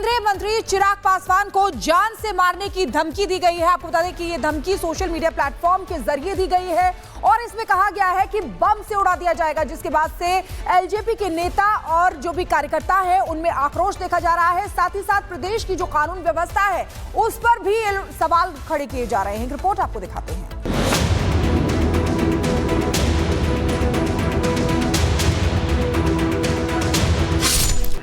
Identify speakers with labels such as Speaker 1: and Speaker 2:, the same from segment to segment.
Speaker 1: केंद्रीय मंत्री चिराग पासवान को जान से मारने की धमकी दी गई है। आपको बता दें कि ये धमकी सोशल मीडिया प्लेटफॉर्म के जरिए दी गई है और इसमें कहा गया है कि बम से उड़ा दिया जाएगा, जिसके बाद से एलजेपी के नेता और जो भी कार्यकर्ता है उनमें आक्रोश देखा जा रहा है। साथ ही साथ प्रदेश की जो कानून व्यवस्था है उस पर भी सवाल खड़े किए जा रहे हैं। एक रिपोर्ट आपको दिखाते हैं।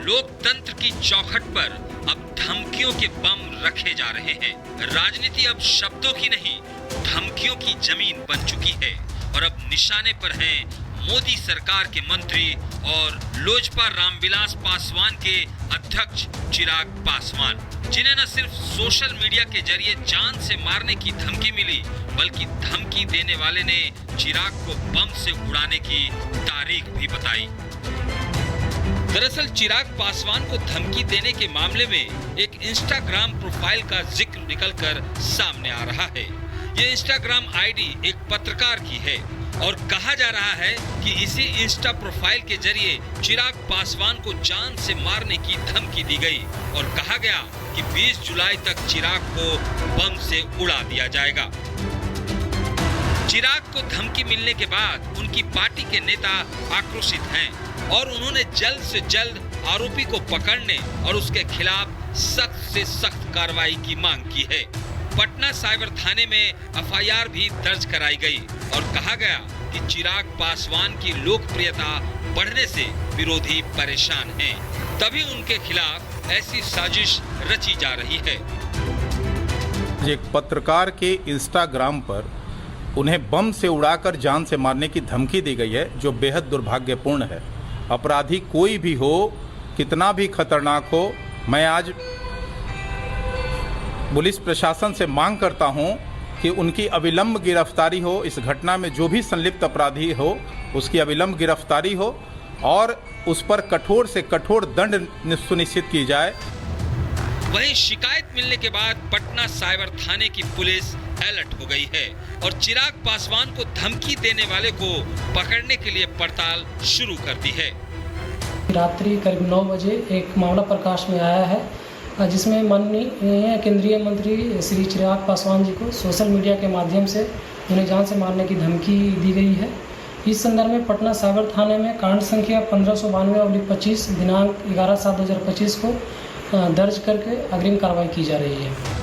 Speaker 2: लोकतंत्र की चौखट पर अब धमकियों के बम रखे जा रहे हैं। राजनीति अब शब्दों की नहीं, धमकियों की जमीन बन चुकी है और अब निशाने पर हैं मोदी सरकार के मंत्री और लोजपा रामविलास पासवान के अध्यक्ष चिराग पासवान, जिन्हें न सिर्फ सोशल मीडिया के जरिए जान से मारने की धमकी मिली, बल्कि धमकी देने वाले ने चिराग को बम से उड़ाने की तारीख भी बताई। दरअसल चिराग पासवान को धमकी देने के मामले में एक इंस्टाग्राम प्रोफाइल का जिक्र निकलकर सामने आ रहा है। ये इंस्टाग्राम आईडी एक पत्रकार की है और कहा जा रहा है कि इसी इंस्टा प्रोफाइल के जरिए चिराग पासवान को जान से मारने की धमकी दी गई और कहा गया कि 20 जुलाई तक चिराग को बम से उड़ा दिया जाएगा। चिराग को धमकी मिलने के बाद उनकी पार्टी के नेता आक्रोशित हैं और उन्होंने जल्द से जल्द आरोपी को पकड़ने और उसके खिलाफ सख्त से सख्त कार्रवाई की मांग की है। पटना साइबर थाने में एफआईआर भी दर्ज कराई गई और कहा गया कि चिराग पासवान की लोकप्रियता बढ़ने से विरोधी परेशान हैं, तभी उनके खिलाफ ऐसी साजिश रची जा रही है।
Speaker 3: एक पत्रकार के इंस्टाग्राम पर उन्हें बम से उड़ाकर जान से मारने की धमकी दी गई है, जो बेहद दुर्भाग्यपूर्ण है। अपराधी कोई भी हो, कितना भी खतरनाक हो, मैं आज पुलिस प्रशासन से मांग करता हूं कि उनकी अविलंब गिरफ्तारी हो। इस घटना में जो भी संलिप्त अपराधी हो उसकी अविलंब गिरफ्तारी हो और उस पर कठोर से कठोर दंड सुनिश्चित की जाए।
Speaker 2: वहीं शिकायत मिलने के बाद पटना साइबर थाने की पुलिस अलर्ट हो गई है और चिराग पासवान को धमकी देने वाले को पकड़ने के लिए पड़ताल शुरू कर दी है।
Speaker 4: रात्रि करीब 9 बजे एक मामला प्रकाश में आया है, जिसमें माननीय केंद्रीय मंत्री श्री चिराग पासवान जी को सोशल मीडिया के माध्यम से उन्हें जान से मारने की धमकी दी गई है। इस संदर्भ में पटना साइबर थाने में कांड संख्या 1592/25 दिनांक 11/7/2025 को दर्ज करके अग्रिम कार्रवाई की जा रही है।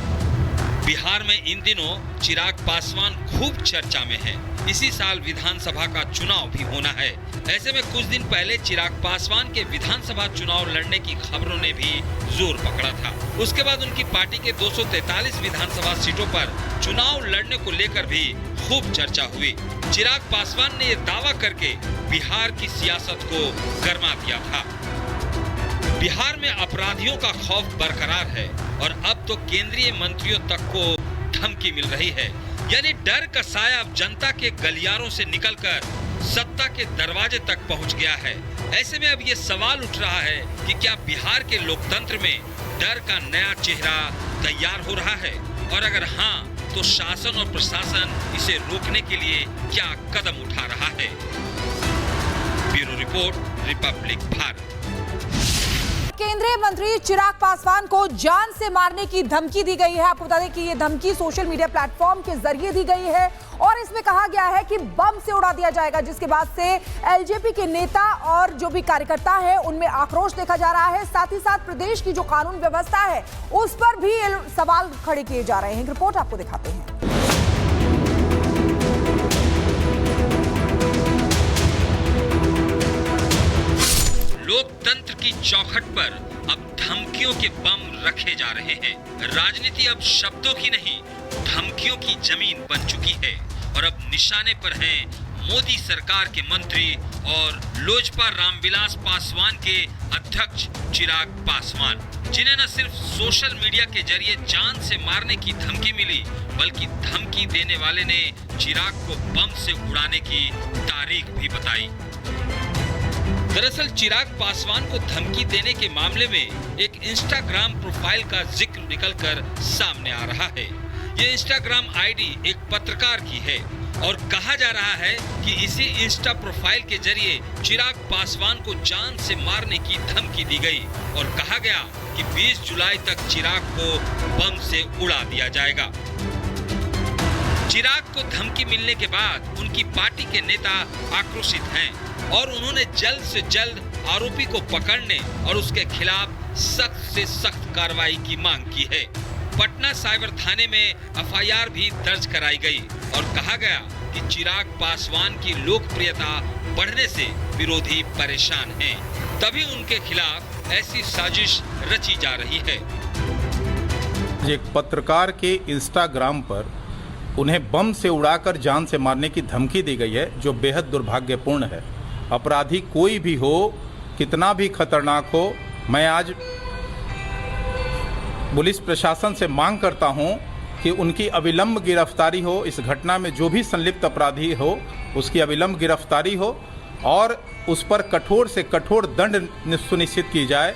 Speaker 2: बिहार में इन दिनों चिराग पासवान खूब चर्चा में हैं। इसी साल विधानसभा का चुनाव भी होना है। ऐसे में कुछ दिन पहले चिराग पासवान के विधानसभा चुनाव लड़ने की खबरों ने भी जोर पकड़ा था। उसके बाद उनकी पार्टी के 243 विधानसभा सीटों पर चुनाव लड़ने को लेकर भी खूब चर्चा हुई। चिराग पासवान ने ये दावा करके बिहार की सियासत को गरमा दिया था। बिहार में अपराधियों का खौफ बरकरार है और अब तो केंद्रीय मंत्रियों तक को धमकी मिल रही है। यानी डर का साया अब जनता के गलियारों से निकलकर सत्ता के दरवाजे तक पहुंच गया है। ऐसे में अब ये सवाल उठ रहा है कि क्या बिहार के लोकतंत्र में डर का नया चेहरा तैयार हो रहा है, और अगर हाँ तो शासन और प्रशासन इसे रोकने के लिए क्या कदम उठा रहा है। Bureau report, Republic Bharat.
Speaker 1: केंद्रीय मंत्री चिराग पासवान को जान से मारने की धमकी दी गई है। आपको बता दें कि ये धमकी सोशल मीडिया प्लेटफॉर्म के जरिए दी गई है और इसमें कहा गया है कि बम से उड़ा दिया जाएगा, जिसके बाद से एलजेपी के नेता और जो भी कार्यकर्ता है उनमें आक्रोश देखा जा रहा है। साथ ही साथ प्रदेश की जो कानून व्यवस्था है उस पर भी सवाल खड़े किए जा रहे हैं। एक रिपोर्ट आपको दिखाते हैं।
Speaker 2: लोकतंत्र की चौखट पर अब धमकियों के बम रखे जा रहे हैं। राजनीति अब शब्दों की नहीं, धमकियों की जमीन बन चुकी है और अब निशाने पर हैं मोदी सरकार के मंत्री और लोजपा रामविलास पासवान के अध्यक्ष चिराग पासवान, जिन्हें न सिर्फ सोशल मीडिया के जरिए जान से मारने की धमकी मिली, बल्कि धमकी देने वाले ने चिराग को बम से उड़ाने की तारीख भी बताई। दरअसल चिराग पासवान को धमकी देने के मामले में एक इंस्टाग्राम प्रोफाइल का जिक्र निकलकर सामने आ रहा है। ये इंस्टाग्राम आईडी एक पत्रकार की है और कहा जा रहा है कि इसी इंस्टा प्रोफाइल के जरिए चिराग पासवान को जान से मारने की धमकी दी गई और कहा गया कि 20 जुलाई तक चिराग को बम से उड़ा दिया जाएगा। चिराग को धमकी मिलने के बाद उनकी पार्टी के नेता आक्रोशित हैं और उन्होंने जल्द से जल्द आरोपी को पकड़ने और उसके खिलाफ सख्त से सख्त कार्रवाई की मांग की है। पटना साइबर थाने में एफआईआर भी दर्ज कराई गई और कहा गया कि चिराग पासवान की लोकप्रियता बढ़ने से विरोधी परेशान हैं, तभी उनके खिलाफ ऐसी साजिश रची जा रही है।
Speaker 3: एक पत्रकार के इंस्टाग्राम पर उन्हें बम से उड़ाकर जान से मारने की धमकी दी गई है, जो बेहद दुर्भाग्यपूर्ण है। अपराधी कोई भी हो, कितना भी खतरनाक हो, मैं आज पुलिस प्रशासन से मांग करता हूं कि उनकी अविलंब गिरफ्तारी हो। इस घटना में जो भी संलिप्त अपराधी हो उसकी अविलंब गिरफ्तारी हो और उस पर कठोर से कठोर दंड सुनिश्चित की जाए।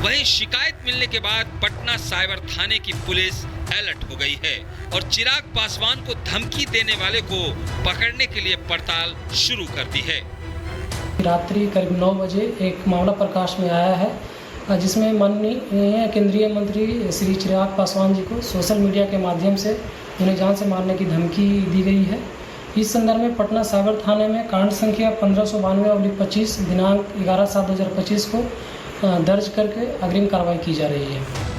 Speaker 2: वहीं शिकायत मिलने के बाद पटना साइबर थाने की पुलिस अलर्ट हो गई है और चिराग पासवान को धमकी देने वाले को पकड़ने के लिए पड़ताल शुरू कर दी है।
Speaker 4: रात्रि करीब 9 बजे एक मामला प्रकाश में आया है जिसमें माननीय केंद्रीय मंत्री श्री चिराग पासवान जी को सोशल मीडिया के माध्यम से उन्हें जान से मारने की धमकी दी गई है। इस संदर्भ में पटना साइबर थाने में कांड संख्या 1592/25 दिनांक 11/7/2025 को दर्ज करके अग्रिम कार्रवाई की जा रही है।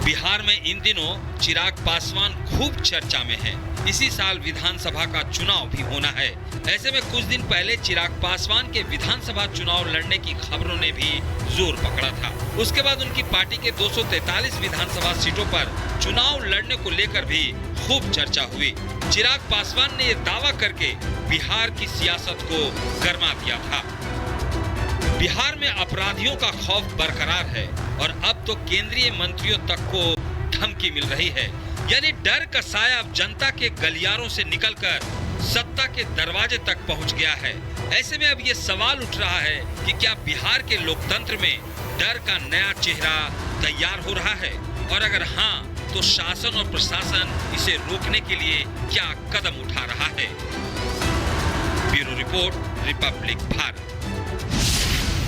Speaker 2: बिहार में इन दिनों चिराग पासवान खूब चर्चा में हैं। इसी साल विधानसभा का चुनाव भी होना है। ऐसे में कुछ दिन पहले चिराग पासवान के विधानसभा चुनाव लड़ने की खबरों ने भी जोर पकड़ा था। उसके बाद उनकी पार्टी के 243 विधानसभा सीटों पर चुनाव लड़ने को लेकर भी खूब चर्चा हुई। चिराग पासवान ने ये दावा करके बिहार की सियासत को गरमा दिया था। बिहार में अपराधियों का खौफ बरकरार है और अब तो केंद्रीय मंत्रियों तक को धमकी मिल रही है। यानी डर का साया अब जनता के गलियारों से निकलकर सत्ता के दरवाजे तक पहुंच गया है। ऐसे में अब ये सवाल उठ रहा है कि क्या बिहार के लोकतंत्र में डर का नया चेहरा तैयार हो रहा है, और अगर हाँ तो शासन और प्रशासन इसे रोकने के लिए क्या कदम उठा रहा है। Bureau report, Republic Bharat.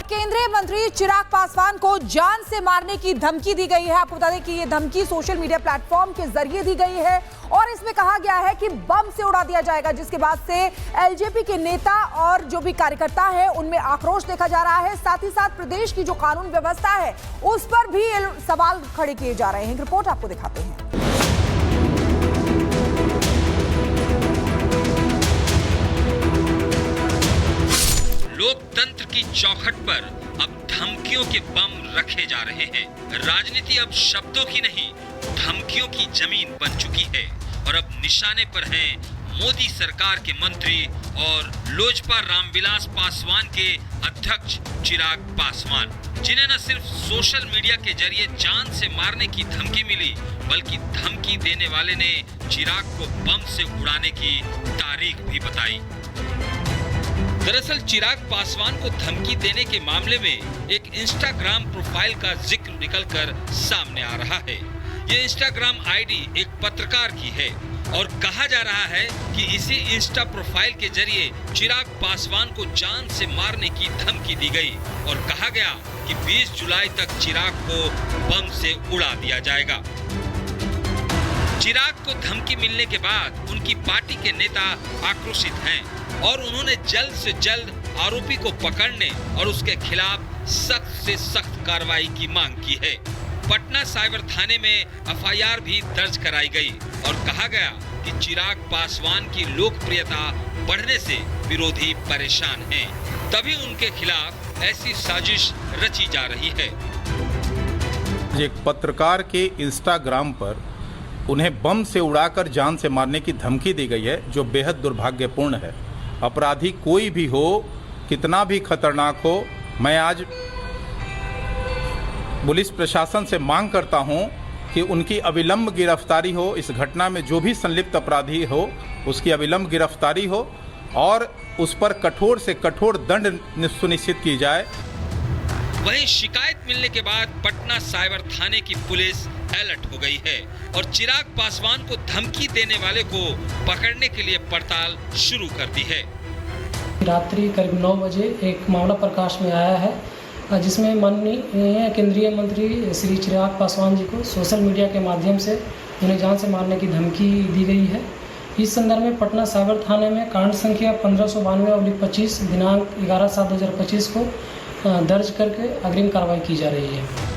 Speaker 1: केंद्रीय मंत्री चिराग पासवान को जान से मारने की धमकी दी गई है। आपको बता दें कि ये धमकी सोशल मीडिया प्लेटफॉर्म के जरिए दी गई है और इसमें कहा गया है कि बम से उड़ा दिया जाएगा, जिसके बाद से एलजेपी के नेता और जो भी कार्यकर्ता है उनमें आक्रोश देखा जा रहा है। साथ ही साथ प्रदेश की जो कानून व्यवस्था है उस पर भी सवाल खड़े किए जा रहे हैं। रिपोर्ट आपको दिखाते हैं।
Speaker 2: लोकतंत्र की चौखट पर अब धमकियों के बम रखे जा रहे हैं। राजनीति अब शब्दों की नहीं, धमकियों की जमीन बन चुकी है और अब निशाने पर हैं मोदी सरकार के मंत्री और लोजपा रामविलास पासवान के अध्यक्ष चिराग पासवान, जिन्हें न सिर्फ सोशल मीडिया के जरिए जान से मारने की धमकी मिली, बल्कि धमकी देने वाले ने चिराग को बम से उड़ाने की तारीख भी बताई। दरअसल चिराग पासवान को धमकी देने के मामले में एक इंस्टाग्राम प्रोफाइल का जिक्र निकलकर सामने आ रहा है। ये इंस्टाग्राम आईडी एक पत्रकार की है और कहा जा रहा है कि इसी इंस्टा प्रोफाइल के जरिए चिराग पासवान को जान से मारने की धमकी दी गई और कहा गया कि 20 जुलाई तक चिराग को बम से उड़ा दिया जाएगा। चिराग को धमकी मिलने के बाद उनकी पार्टी के नेता आक्रोशित हैं और उन्होंने जल्द से जल्द आरोपी को पकड़ने और उसके खिलाफ सख्त से सख्त कार्रवाई की मांग की है। पटना साइबर थाने में एफआईआर भी दर्ज कराई गई और कहा गया कि चिराग पासवान की लोकप्रियता बढ़ने से विरोधी परेशान हैं, तभी उनके खिलाफ ऐसी साजिश रची जा रही है।
Speaker 3: एक पत्रकार के इंस्टाग्राम पर उन्हें बम से उड़ाकर जान से मारने की धमकी दी गई है, जो बेहद दुर्भाग्यपूर्ण है। अपराधी कोई भी हो, कितना भी खतरनाक हो, मैं आज पुलिस प्रशासन से मांग करता हूं कि उनकी अविलंब गिरफ्तारी हो। इस घटना में जो भी संलिप्त अपराधी हो उसकी अविलंब गिरफ्तारी हो और उस पर कठोर से कठोर दंड सुनिश्चित की जाए।
Speaker 2: वहीं शिकायत मिलने के बाद पटना साइबर थाने की पुलिस अलर्ट हो गई है और चिराग पासवान को धमकी देने वाले को पकड़ने के लिए पड़ताल शुरू कर दी है।
Speaker 4: रात्रि करीब 9 बजे एक मामला प्रकाश में आया है जिसमें माननीय केंद्रीय मंत्री श्री चिराग पासवान जी को सोशल मीडिया के माध्यम से उन्हें जान से मारने की धमकी दी गई है। इस संदर्भ में पटना सागर थाने में कांड संख्या 1592/25 दिनांक 11/7/2025 को दर्ज करके अग्रिम कार्रवाई की जा रही है।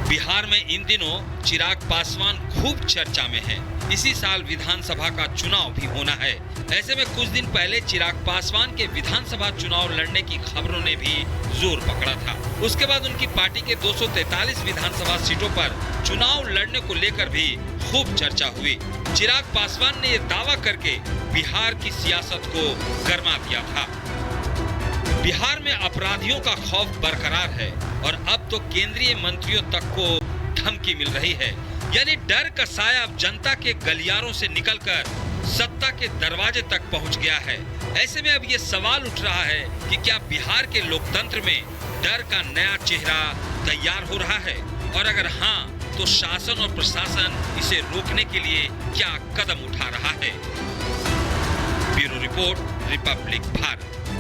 Speaker 2: बिहार में इन दिनों चिराग पासवान खूब चर्चा में हैं। इसी साल विधानसभा का चुनाव भी होना है। ऐसे में कुछ दिन पहले चिराग पासवान के विधानसभा चुनाव लड़ने की खबरों ने भी जोर पकड़ा था। उसके बाद उनकी पार्टी के 243 विधानसभा सीटों पर चुनाव लड़ने को लेकर भी खूब चर्चा हुई। चिराग पासवान ने ये दावा करके बिहार की सियासत को गरमा दिया था। बिहार में अपराधियों का खौफ बरकरार है और अब तो केंद्रीय मंत्रियों तक को धमकी मिल रही है। यानी डर का साया अब जनता के गलियारों से निकलकर सत्ता के दरवाजे तक पहुंच गया है। ऐसे में अब ये सवाल उठ रहा है कि क्या बिहार के लोकतंत्र में डर का नया चेहरा तैयार हो रहा है, और अगर हाँ तो शासन और प्रशासन इसे रोकने के लिए क्या कदम उठा रहा है। Bureau report, Republic Bharat.